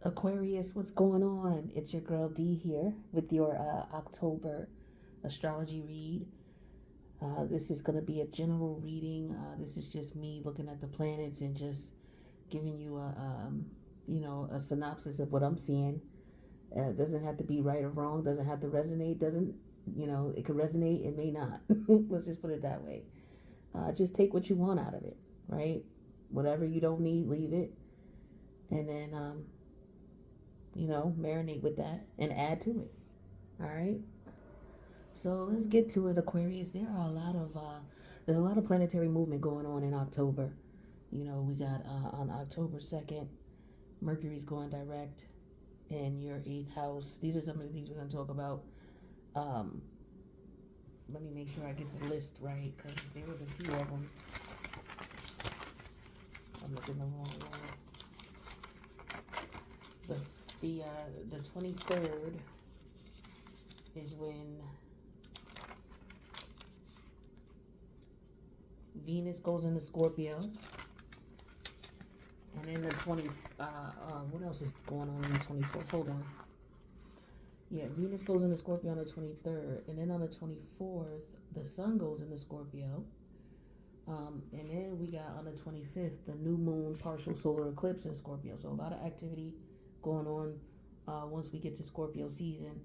Aquarius, what's going on? It's your girl D here with your October astrology read. This is going to be a general reading. This is just me looking at the planets and just giving you a synopsis of what I'm seeing. It doesn't have to be right or wrong. Doesn't have to resonate. Doesn't it could resonate. It may not. Let's just put it that way. Just take what you want out of it, right? Whatever you don't need, leave it, and then marinate with that and add to it. All right. So let's get to it, Aquarius. There's a lot of planetary movement going on in October. We got on October 2nd, Mercury's going direct in your 8th house. These are some of the things we're going to talk about. Let me make sure I get the list right because there was a few of them. I'm looking the wrong one. The 23rd is when Venus goes into Scorpio. And then the what else is going on the 24th? Hold on. Yeah, Venus goes into Scorpio on the 23rd. And then on the 24th, the Sun goes into Scorpio. And then we got on the 25th, the new moon partial solar eclipse in Scorpio. So a lot of activity going on once we get to Scorpio season.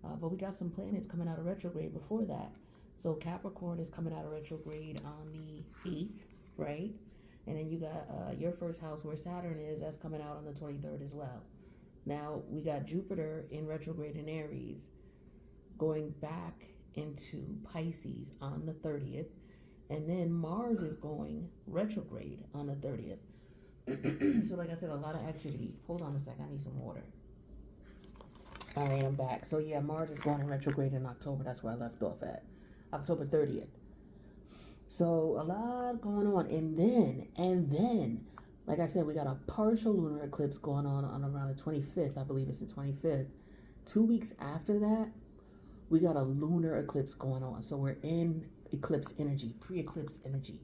But we got some planets coming out of retrograde before that. So Capricorn is coming out of retrograde on the 8th, right? And then you got your first house where Saturn is, that's coming out on the 23rd as well. Now we got Jupiter in retrograde in Aries going back into Pisces on the 30th. And then Mars is going retrograde on the 30th. So like I said, a lot of activity. Hold on a second, I need some water. All right, I'm back. So yeah, Mars is going in retrograde in October. That's where I left off at. October 30th. So a lot going on. And then, like I said, we got a partial lunar eclipse going on around the 25th. I believe it's the 25th. 2 weeks after that, we got a lunar eclipse going on. So we're in eclipse energy, pre-eclipse energy.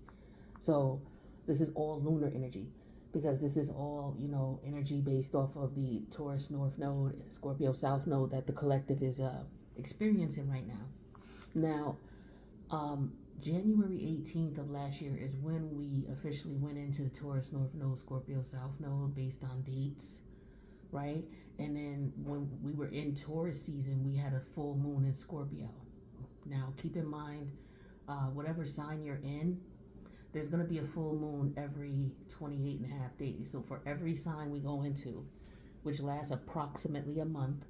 So this is all lunar energy because this is all, energy based off of the Taurus North Node, Scorpio South Node that the collective is experiencing right now. Now, January 18th of last year is when we officially went into the Taurus North Node, Scorpio South Node based on dates, right? And then when we were in Taurus season, we had a full moon in Scorpio. Now, keep in mind, whatever sign you're in, there's going to be a full moon every 28 and a half days. So for every sign we go into, which lasts approximately a month,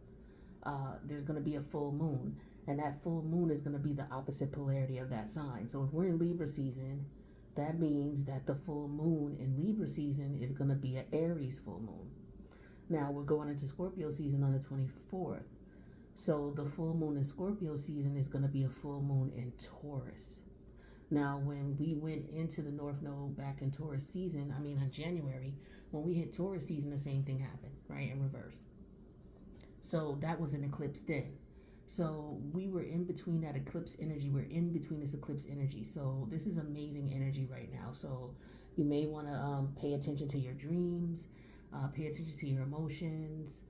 there's going to be a full moon. And that full moon is going to be the opposite polarity of that sign. So if we're in Libra season, that means that the full moon in Libra season is going to be an Aries full moon. Now we're going into Scorpio season on the 24th. So the full moon in Scorpio season is going to be a full moon in Taurus. Now, when we went into the North Node back in Taurus season, in January, when we hit Taurus season, the same thing happened, right, in reverse. So that was an eclipse then. So we were in between that eclipse energy. We're in between this eclipse energy. So this is amazing energy right now. So you may want to pay attention to your dreams, pay attention to your emotions.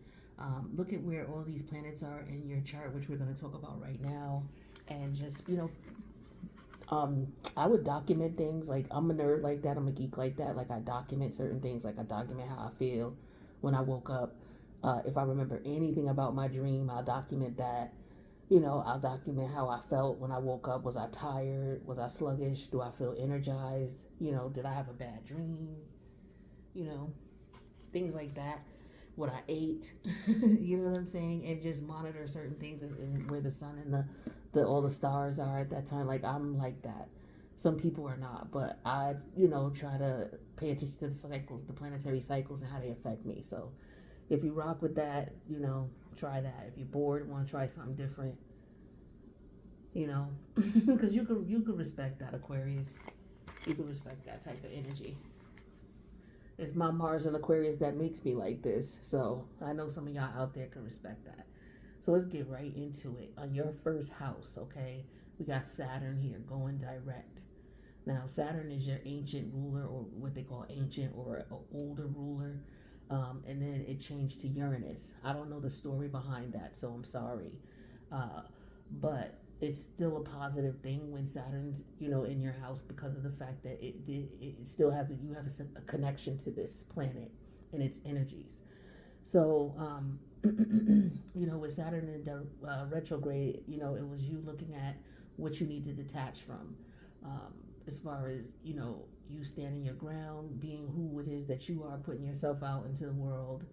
Look at where all these planets are in your chart, which we're going to talk about right now. And just, I would document things. Like, I'm a nerd like that. I'm a geek like that. Like, I document certain things. Like, I document how I feel when I woke up. If I remember anything about my dream, I'll document that. I'll document how I felt when I woke up. Was I tired? Was I sluggish? Do I feel energized? Did I have a bad dream? Things like that. What I ate, you know what I'm saying? And just monitor certain things and where the sun and all the stars are at that time. Like, I'm like that. Some people are not, but I, try to pay attention to the cycles, the planetary cycles and how they affect me. So if you rock with that, try that. If you're bored and want to try something different, because you could respect that, Aquarius. You could respect that type of energy. It's my Mars and Aquarius that makes me like this. So I know some of y'all out there can respect that. So let's get right into it. On your first house, okay, we got Saturn here going direct. Now, Saturn is your ancient ruler, or what they call ancient or older ruler. and then it changed to Uranus. I don't know the story behind that, so I'm sorry. But it's still a positive thing when Saturn's, in your house, because of the fact that it still has you have a connection to this planet and its energies. So, with Saturn in retrograde, it was you looking at what you need to detach from, as far as, you standing your ground, being who it is that you are, putting yourself out into the world,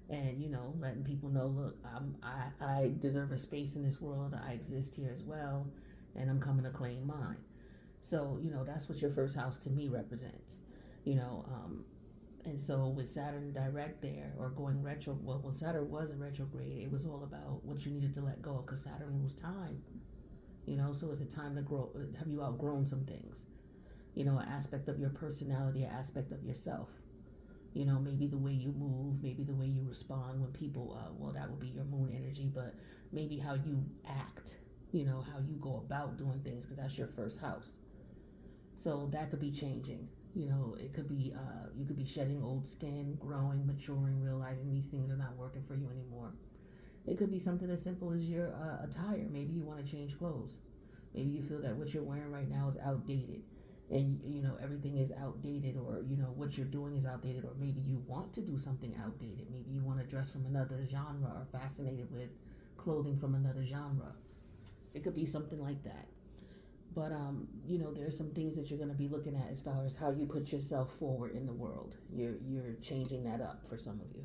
and letting people know, look, I deserve a space in this world. I exist here as well, and I'm coming to claim mine. So that's what your first house to me represents. And so with Saturn direct there, or going retro, well, when Saturn was in retrograde, it was all about what you needed to let go of, because Saturn rules time. So is it time to grow? Have you outgrown some things? An aspect of your personality, an aspect of yourself. Maybe the way you move, maybe the way you respond when people, well, that would be your moon energy, but maybe how you act, how you go about doing things, because that's your first house. So that could be changing. It could be, you could be shedding old skin, growing, maturing, realizing these things are not working for you anymore. It could be something as simple as your attire. Maybe you want to change clothes. Maybe you feel that what you're wearing right now is outdated, and everything is outdated, or what you're doing is outdated, or maybe you want to do something outdated. Maybe you want to dress from another genre, or fascinated with clothing from another genre. It could be something like that. But there's some things that you're going to be looking at as far as how you put yourself forward in the world. You're changing that up for some of you.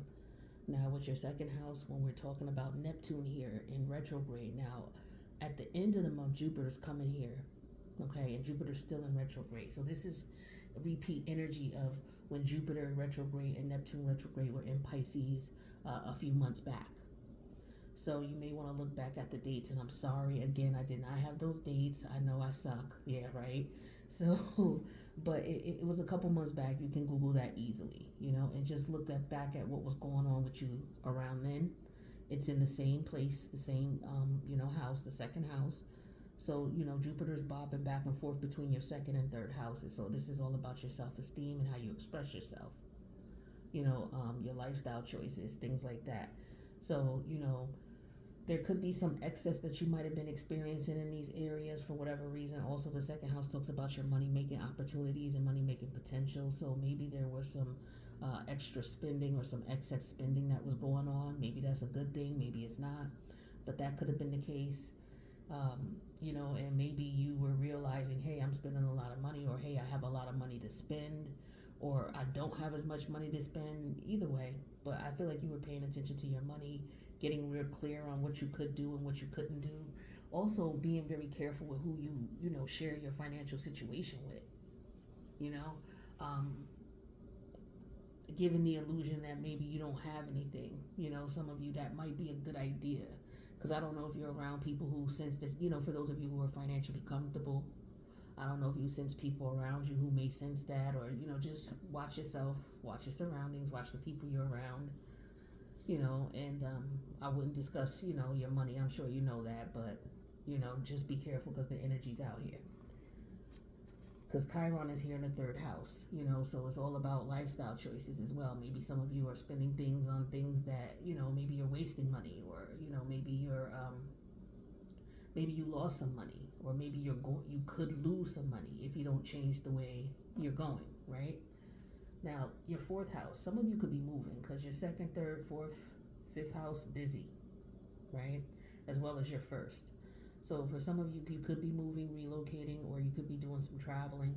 Now with your second house, when we're talking about Neptune here in retrograde, now at the end of the month, Jupiter's coming here, okay, and Jupiter's still in retrograde. So this is a repeat energy of when Jupiter retrograde and Neptune retrograde were in Pisces a few months back. So you may want to look back at the dates, and I'm sorry, again, I did not have those dates. I know I suck. Yeah, right? So, but it was a couple months back. You can Google that easily, and just look back at what was going on with you around then. It's in the same place, the same, house, the second house. So, Jupiter's bobbing back and forth between your second and third houses. So this is all about your self-esteem and how you express yourself, your lifestyle choices, things like that. So, there could be some excess that you might have been experiencing in these areas for whatever reason. Also, the second house talks about your money-making opportunities and money-making potential. So maybe there was some extra spending or some excess spending that was going on. Maybe that's a good thing. Maybe it's not. But that could have been the case. And maybe you were realizing, hey, I'm spending a lot of money, or hey, I have a lot of money to spend, or I don't have as much money to spend. Either way, but I feel like you were paying attention to your money, getting real clear on what you could do and what you couldn't do. Also being very careful with who you share your financial situation with. Giving the illusion that maybe you don't have anything. Some of you, that might be a good idea, because I don't know if you're around people who sense that, for those of you who are financially comfortable, I don't know if you sense people around you who may sense that, or, just watch yourself, watch your surroundings, watch the people you're around, and I wouldn't discuss, your money. I'm sure you know that, but, just be careful, because the energy's out here. Because Chiron is here in the third house, so it's all about lifestyle choices as well. Maybe some of you are spending things on things that, maybe you're wasting money, or, maybe you're, maybe you lost some money, or maybe you could lose some money if you don't change the way you're going, right? Now, your fourth house, some of you could be moving, because your second, third, fourth, fifth house, busy, right? As well as your first. So for some of you, you could be moving, relocating, or you could be doing some traveling,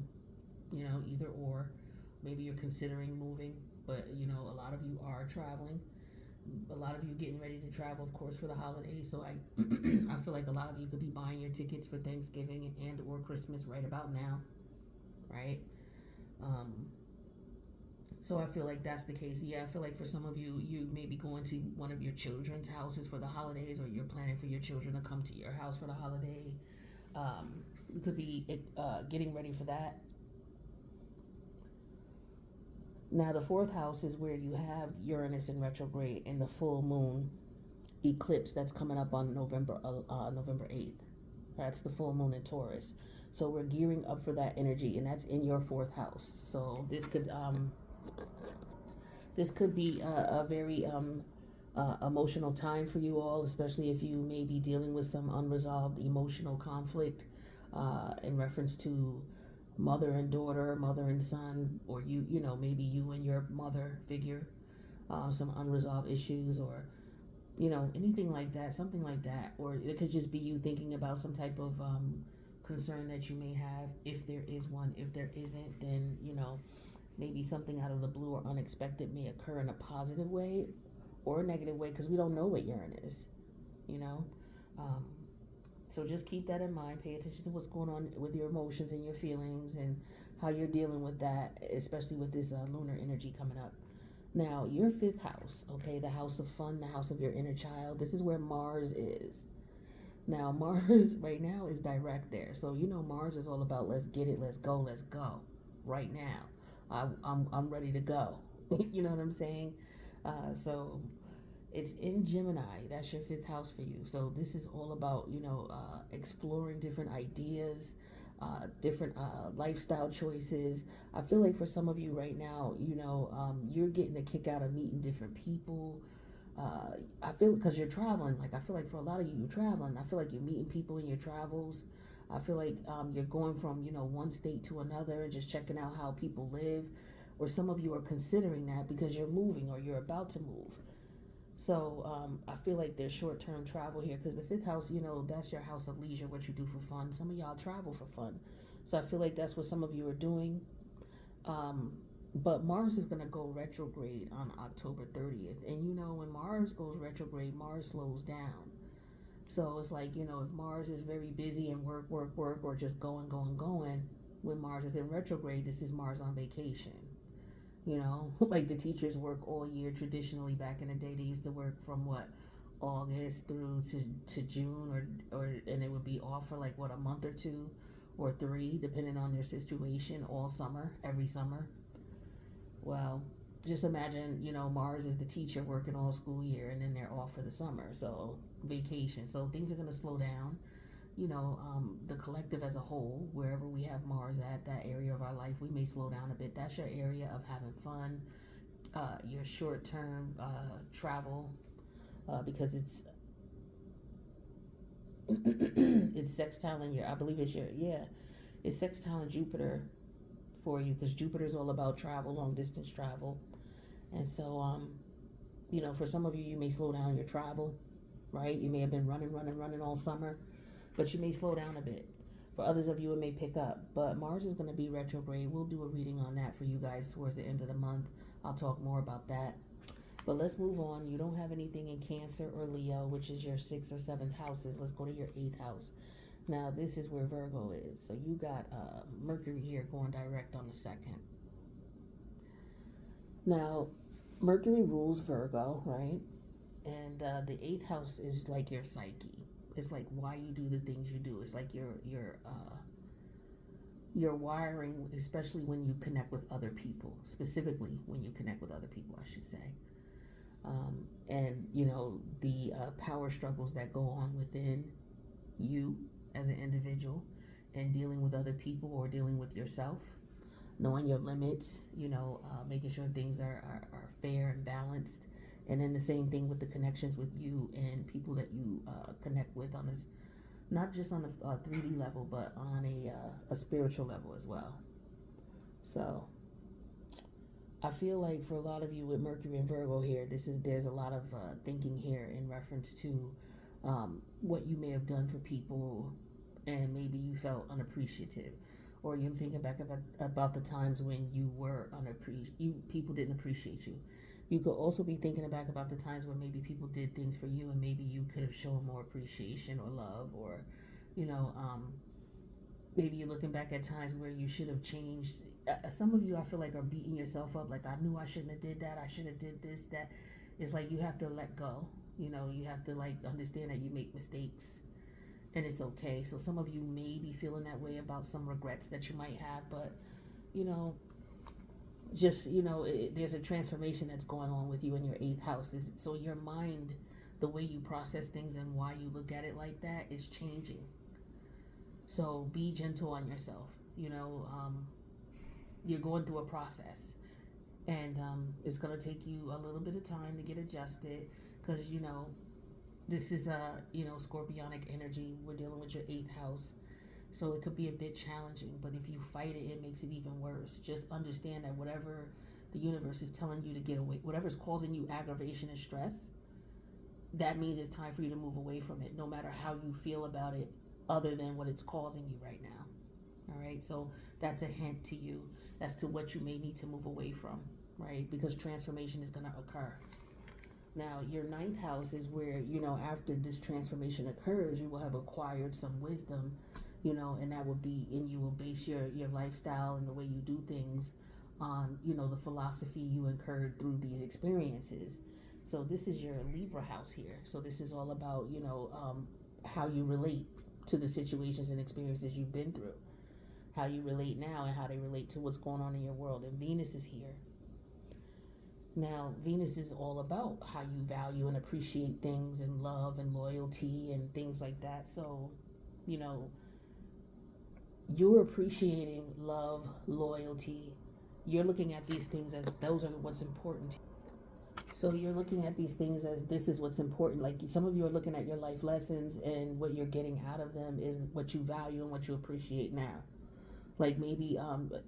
either or. Maybe you're considering moving, but, a lot of you are traveling. A lot of you getting ready to travel, of course, for the holidays. So I feel like a lot of you could be buying your tickets for Thanksgiving and or Christmas right about now, right? So I feel like that's the case. Yeah, I feel like for some of you, you may be going to one of your children's houses for the holidays, or you're planning for your children to come to your house for the holiday. You could be getting ready for that. Now, the fourth house is where you have Uranus in retrograde and the full moon eclipse that's coming up on November 8th. That's the full moon in Taurus. So we're gearing up for that energy, and that's in your fourth house. So this could This could be a very emotional time for you all, especially if you may be dealing with some unresolved emotional conflict in reference to mother and daughter, mother and son, or you know, maybe you and your mother figure, some unresolved issues, or you know, anything like that, something like that. Or it could just be you thinking about some type of concern that you may have, if there is one. If there isn't, then you know, maybe something out of the blue or unexpected may occur in a positive way or a negative way, because we don't know what Uranus, you know. Um, so just keep that in mind. Pay attention to what's going on with your emotions and your feelings and how you're dealing with that, especially with this lunar energy coming up. Now, your fifth house, okay, the house of fun, the house of your inner child, this is where Mars is. Now, Mars right now is direct there. So, you know, Mars is all about let's get it, let's go right now. I'm ready to go. You know what I'm saying? So it's in Gemini. That's your fifth house for you. So this is all about, you know, exploring different ideas, different lifestyle choices. I feel like for some of you right now, you know, you're getting a kick out of meeting different people. I feel because you're traveling. Like I feel like for a lot of you, you're traveling. I feel like you're meeting people in your travels. I feel like you're going from, you know, one state to another and just checking out how people live. Or some of you are considering that because you're moving or you're about to move. So I feel like there's short-term travel here because the fifth house, you know, that's your house of leisure, what you do for fun. Some of y'all travel for fun. So I feel like that's what some of you are doing. But Mars is going to go retrograde on October 30th. And, you know, when Mars goes retrograde, Mars slows down. So it's like, you know, if Mars is very busy and work, or just going, when Mars is in retrograde, this is Mars on vacation. You know, like the teachers work all year traditionally. Back in the day, they used to work from what, August through to June, or and it would be off for like what, a month or two or three, depending on their situation, all summer, every summer. Well, just imagine, you know, Mars is the teacher working all school year and then they're off for the summer, so vacation. So things are going to slow down. You know, the collective as a whole, wherever we have Mars at, that area of our life, we may slow down a bit. That's your area of having fun, your short-term travel, because it's it's sextile in your, I believe it's your, yeah, it's sextile in Jupiter for you, because Jupiter is all about travel, long distance travel. And so, you know, for some of you, you may slow down your travel, right? You may have been running all summer, but you may slow down a bit. For others of you, it may pick up. But Mars is going to be retrograde. We'll do a reading on that for you guys towards the end of the month. I'll talk more about that. But let's move on. You don't have anything in Cancer or Leo, which is your 6th or 7th houses. Let's go to your 8th house. Now, this is where Virgo is. So you got Mercury here going direct on the 2nd. Now, Mercury rules Virgo, right? And the 8th house is like your psyche. It's like why you do the things you do. It's like your wiring, especially when you connect with other people. Specifically, when you connect with other people, I should say. And, you know, the power struggles that go on within you as an individual, and dealing with other people or dealing with yourself, knowing your limits, you know, making sure things are fair and balanced. And then the same thing with the connections with you and people that you connect with on this, not just on a 3D level, but on a spiritual level as well. So I feel like for a lot of you with Mercury and Virgo here, there's a lot of thinking here in reference to what you may have done for people, and maybe you felt unappreciative, or you're thinking back about the times when you were people didn't appreciate you. You could also be thinking back about the times where maybe people did things for you, and maybe you could have shown more appreciation or love, or, you know, maybe you're looking back at times where you should have changed. Some of you, I feel like, are beating yourself up. Like, I knew I shouldn't have did that. I should have did this, that. It's like you have to let go. You know, you have to, like, understand that you make mistakes, and it's okay. So some of you may be feeling that way about some regrets that you might have, but, you know, just, you know, there's a transformation that's going on with you in your 8th house. So your mind, the way you process things and why you look at it like that is changing. So be gentle on yourself. You know, you're going through a process. And it's going to take you a little bit of time to get adjusted because, this is a, scorpionic energy. We're dealing with your 8th house. So it could be a bit challenging, but if you fight it, it makes it even worse. Just understand that whatever the universe is telling you to get away, whatever's causing you aggravation and stress, that means it's time for you to move away from it, no matter how you feel about it, other than what it's causing you right now. All right, so that's a hint to you as to what you may need to move away from, right? Because transformation is going to occur. Now, your 9th house is where, after this transformation occurs, you will have acquired some wisdom, and that will be, and you will base your lifestyle and the way you do things on, the philosophy you incurred through these experiences. So this is your Libra house here. So this is all about, how you relate to the situations and experiences you've been through, how you relate now and how they relate to what's going on in your world. And Venus is here. Now, Venus is all about how you value and appreciate things and love and loyalty and things like that. So, you're appreciating love, loyalty. You're looking at these things as those are what's important to you. So you're looking at these things as this is what's important. Like some of you are looking at your life lessons, and what you're getting out of them is what you value and what you appreciate now. Like maybe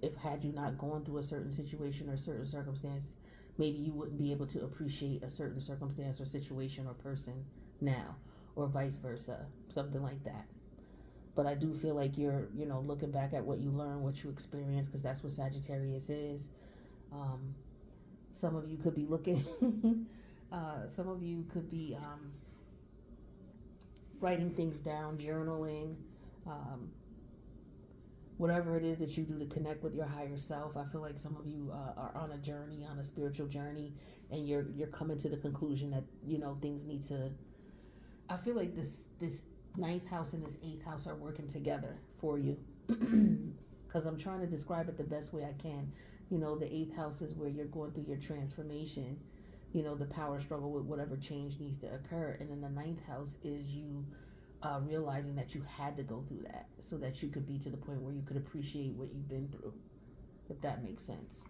if had you not gone through a certain situation or a certain circumstance, maybe you wouldn't be able to appreciate a certain circumstance or situation or person now, or vice versa, something like that. But I do feel like you're, looking back at what you learned, what you experienced, because that's what Sagittarius is. Some of you could be looking, some of you could be writing things down, journaling, whatever it is that you do to connect with your higher self. I feel like some of you are on a journey, on a spiritual journey, and you're coming to the conclusion that, things need to, I feel like this 9th house and this 8th house are working together for you. Because I'm trying to describe it the best way I can. The 8th house is where you're going through your transformation, the power struggle with whatever change needs to occur. And then the 9th house is you realizing that you had to go through that so that you could be to the point where you could appreciate what you've been through, if that makes sense.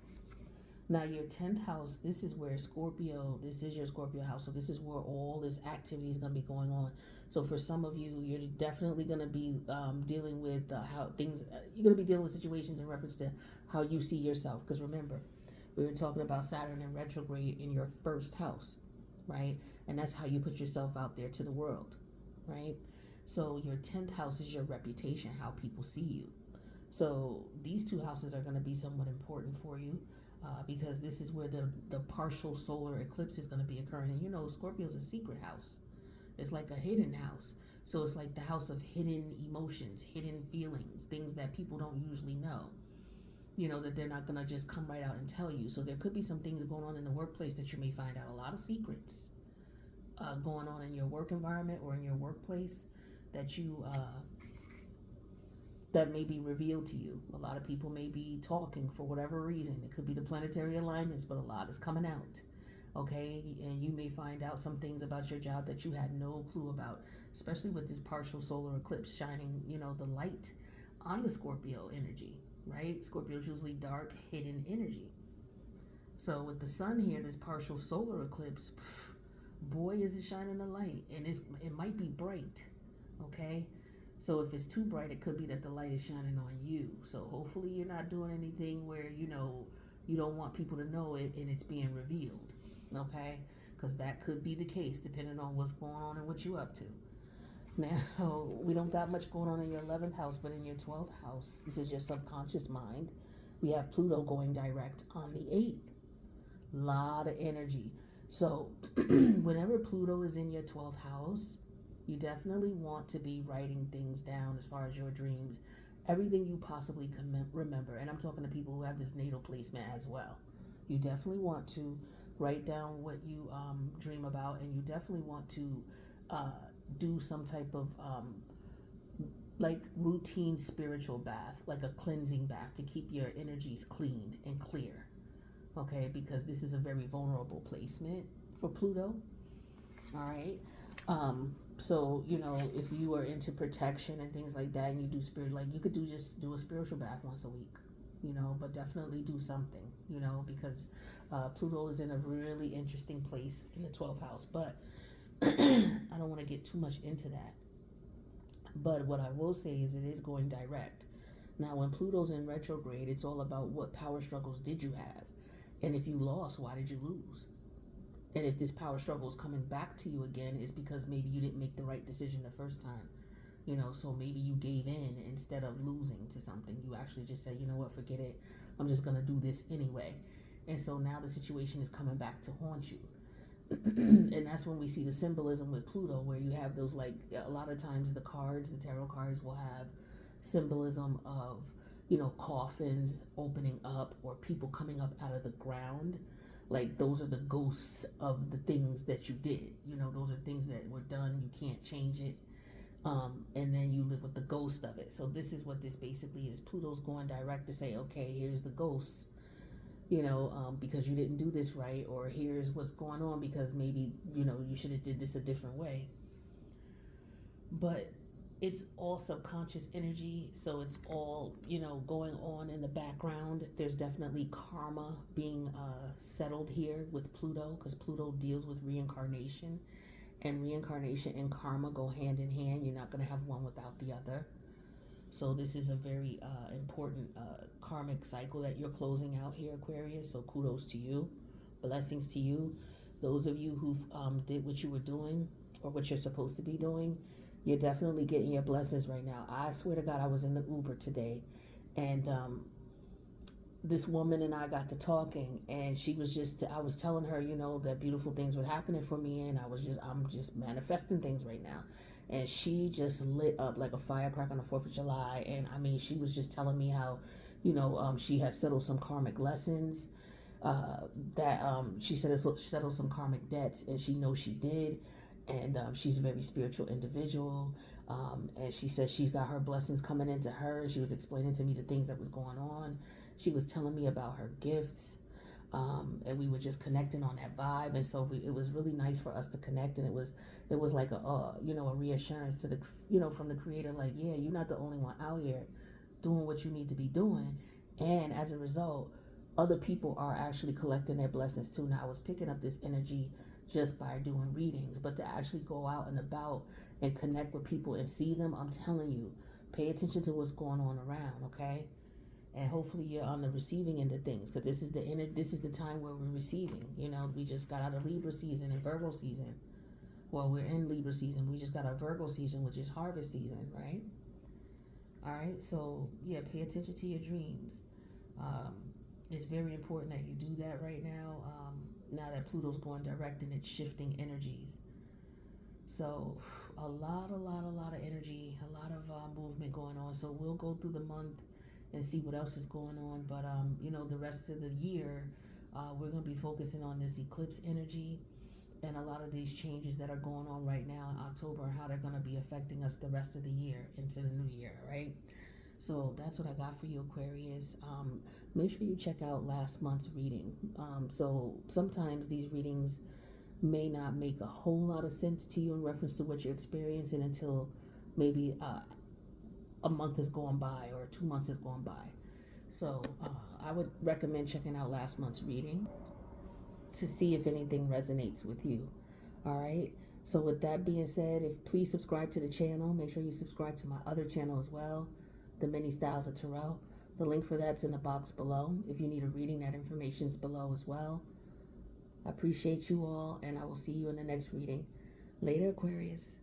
Now, your 10th house, this is where Scorpio, this is your Scorpio house. So this is where all this activity is going to be going on. So for some of you, you're definitely going to be dealing with how things, you're going to be dealing with situations in reference to how you see yourself. Because remember, we were talking about Saturn in retrograde in your 1st house, right? And that's how you put yourself out there to the world, right? So your 10th house is your reputation, how people see you. So these 2 houses are going to be somewhat important for you. Because this is where the partial solar eclipse is going to be occurring. And Scorpio is a secret house. It's like a hidden house. So it's like the house of hidden emotions, hidden feelings, things that people don't usually know, that they're not going to just come right out and tell you. So there could be some things going on in the workplace that you may find out, a lot of secrets going on in your work environment or in your workplace that you that may be revealed to you. A lot of people may be talking for whatever reason. It could be the planetary alignments, but a lot is coming out, okay? And you may find out some things about your job that you had no clue about, especially with this partial solar eclipse shining, the light on the Scorpio energy, right? Scorpio is usually dark, hidden energy. So with the sun here, this partial solar eclipse, boy, is it shining a light. And it might be bright, okay? So if it's too bright, it could be that the light is shining on you. So hopefully you're not doing anything where, you don't want people to know it and it's being revealed, okay? Because that could be the case depending on what's going on and what you're up to. Now, we don't got much going on in your 11th house, but in your 12th house, this is your subconscious mind. We have Pluto going direct on the 8th. Lot of energy. So whenever Pluto is in your 12th house, you definitely want to be writing things down as far as your dreams, everything you possibly can remember. And I'm talking to people who have this natal placement as well. You definitely want to write down what you dream about, and you definitely want to do some type of like routine spiritual bath, like a cleansing bath to keep your energies clean and clear, okay? Because this is a very vulnerable placement for Pluto, all right? So, if you are into protection and things like that and you do spirit, like you could just do a spiritual bath once a week, but definitely do something. you know, because Pluto is in a really interesting place in the 12th house. But I don't want to get too much into that. But what I will say is it is going direct. Now, when Pluto's in retrograde, it's all about what power struggles did you have? And if you lost, why did you lose? And if this power struggle is coming back to you again, it's because maybe you didn't make the right decision the first time. You know, so maybe you gave in instead of losing to something. You actually just said, you know what, forget it. I'm just going to do this anyway. And so now the situation is coming back to haunt you. And that's when we see the symbolism with Pluto, where you have those, like, a lot of times the tarot cards will have symbolism of, you know, coffins opening up or people coming up out of the ground. Like, those are the ghosts of the things that you did. You know, those are things that were done. You can't change it. And then you live with the ghost of it. So this is what this basically is. Pluto's going direct to say, okay, here's the ghosts, you know, because you didn't do this right, or here's what's going on because maybe, you know, you should have did this a different way. But it's all subconscious energy, so it's all, you know, going on in the background. There's definitely karma being settled here with Pluto, because Pluto deals with reincarnation, and reincarnation and karma go hand in hand. You're not going to have one without the other. So this is a very important karmic cycle that you're closing out here, Aquarius. So kudos to you. Blessings to you. Those of you who did what you were doing or what you're supposed to be doing, you're definitely getting your blessings right now. I swear to God, I was in the Uber today, and this woman and I got to talking, and she was just, I was telling her, you know, that beautiful things were happening for me, and I'm just manifesting things right now. And she just lit up like a firecracker on the 4th of July. And I mean, she was just telling me how, you know, she has settled some karmic lessons, she settled some karmic debts, and she knows she did. And she's a very spiritual individual. And she said she's got her blessings coming into her. She was explaining to me the things that was going on. She was telling me about her gifts. And we were just connecting on that vibe. And so it was really nice for us to connect. And it was like a reassurance to from the creator, like, yeah, you're not the only one out here doing what you need to be doing. And as a result, other people are actually collecting their blessings too. Now, I was picking up this energy just by doing readings, but to actually go out and about and connect with people and see them, I'm telling you, pay attention to what's going on around, okay? And hopefully you're on the receiving end of things, because this is the time where we're receiving. You know, we just got out of Libra season and Virgo season. Well, we're in Libra season. We just got our Virgo season, which is harvest season, right? All right, so yeah, pay attention to your dreams. It's very important that you do that right now. Now that Pluto's going direct and it's shifting energies. So a lot of energy, a lot of movement going on. So we'll go through the month and see what else is going on. But, the rest of the year, we're going to be focusing on this eclipse energy and a lot of these changes that are going on right now in October and how they're going to be affecting us the rest of the year into the new year, right? So that's what I got for you, Aquarius. Make sure you check out last month's reading. So sometimes these readings may not make a whole lot of sense to you in reference to what you're experiencing until maybe a month has gone by or 2 months has gone by. So I would recommend checking out last month's reading to see if anything resonates with you. All right. So with that being said, please subscribe to the channel. Make sure you subscribe to my other channel as well, The Many Styles of Tarot. The link for that's in the box below. If you need a reading, that information's below as well. I appreciate you all, and I will see you in the next reading. Later, Aquarius.